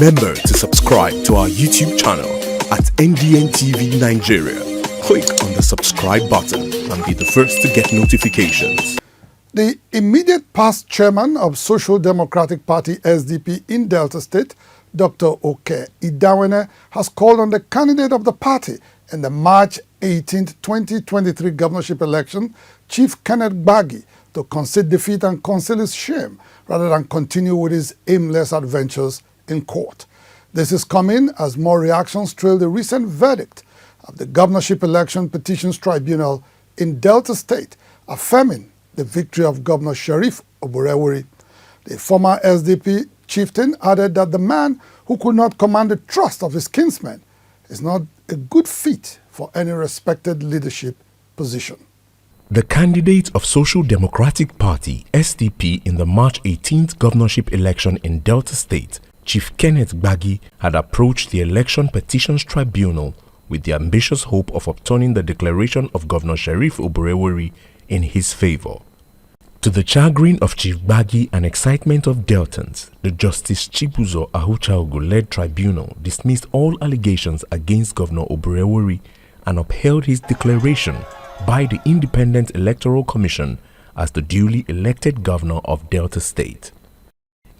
Remember to subscribe to our YouTube channel at NDN TV Nigeria. Click on the subscribe button and be the first to get notifications. The immediate past chairman of Social Democratic Party SDP in Delta State, Dr. Oke Idawene, has called on the candidate of the party in the March 18, 2023 governorship election, Chief Kenneth Gbagi, to concede defeat and conceal his shame rather than continue with his aimless adventures in court. This is coming as more reactions trail the recent verdict of the Governorship Election Petitions Tribunal in Delta State, affirming the victory of Governor Sheriff Oborevwori. The former SDP chieftain added that the man who could not command the trust of his kinsmen is not a good fit for any respected leadership position. The candidate of Social Democratic Party SDP in the March 18th governorship election in Delta State, Chief Kenneth Gbagi, had approached the Election Petitions Tribunal with the ambitious hope of obtaining the declaration of Governor Sheriff Oborevwori in his favor. To the chagrin of Chief Gbagi and excitement of Deltans, the Justice Chibuzo Ahuchaogu-led tribunal dismissed all allegations against Governor Oborevwori and upheld his declaration by the Independent Electoral Commission as the duly elected governor of Delta State.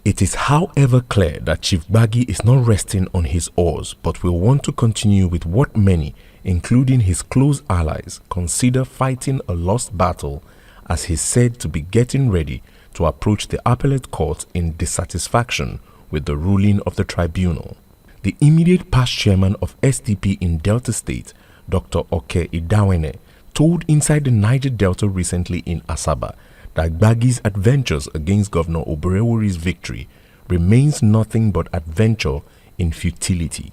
It is however clear that Chief Gbagi is not resting on his oars but will want to continue with what many, including his close allies, consider fighting a lost battle, as he's said to be getting ready to approach the appellate court in dissatisfaction with the ruling of the tribunal. The immediate past chairman of SDP in Delta State, Dr. Oke Idawene, told Inside the Niger Delta recently in Asaba that Gbagi's adventures against Governor Oborevwori's victory remains nothing but adventure in futility.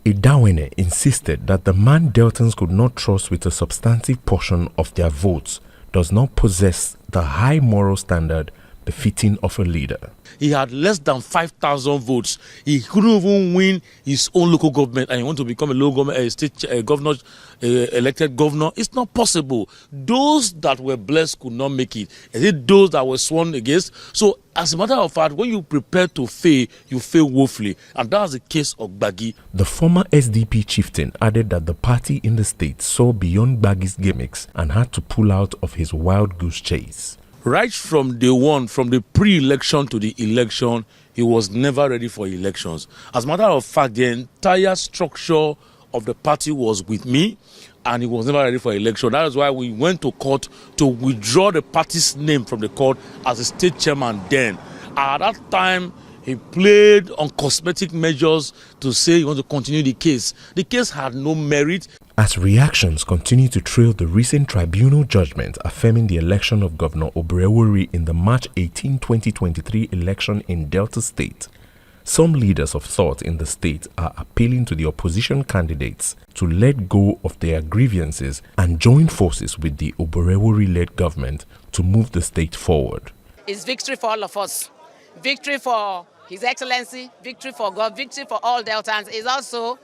Idawene insisted that the man Deltans could not trust with a substantive portion of their votes does not possess the high moral standard befitting of a leader. He had less than 5,000 votes. He couldn't even win his own local government, and he wanted to become a local government, state governor, elected governor. It's not possible. Those that were blessed could not make it. Is it those that were sworn against? So, as a matter of fact, when you prepare to fail, you fail woefully, and that's the case of Gbagi. The former SDP chieftain added that the party in the state saw beyond Gbagi's gimmicks and had to pull out of his wild goose chase. Right from day one, from the pre-election to the election, he was never ready for elections. As a matter of fact, the entire structure of the party was with me, and he was never ready for election. That is why we went to court to withdraw the party's name from the court as a state chairman then. At that time, he played on cosmetic measures to say he wants to continue the case. The case had no merit. As reactions continue to trail the recent tribunal judgment affirming the election of Governor Oborevwori in the March 18, 2023 election in Delta State, some leaders of thought in the state are appealing to the opposition candidates to let go of their grievances and join forces with the Oborevwori-led government to move the state forward. It's victory for all of us. Victory for His Excellency, victory for God, victory for all Deltans. Is also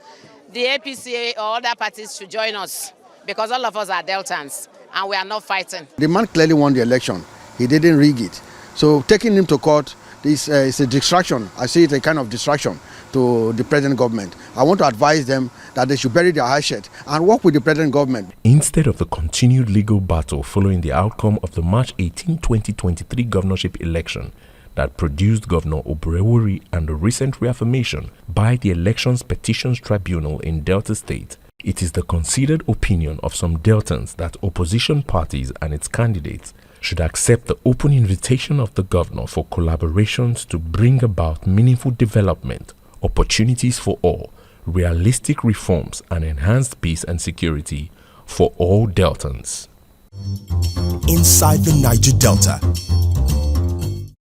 the APCA or other parties should join us because all of us are Deltans and we are not fighting. The man clearly won the election. He didn't rig it. So taking him to court is a distraction. I see it a kind of distraction to the present government. I want to advise them that they should bury their hatchet and work with the present government. Instead of the continued legal battle following the outcome of the March 18, 2023 governorship election that produced Governor Oborevwori and the recent reaffirmation by the Elections Petitions Tribunal in Delta State, it is the considered opinion of some Deltans that opposition parties and its candidates should accept the open invitation of the governor for collaborations to bring about meaningful development, opportunities for all, realistic reforms, and enhanced peace and security for all Deltans. Inside the Niger Delta.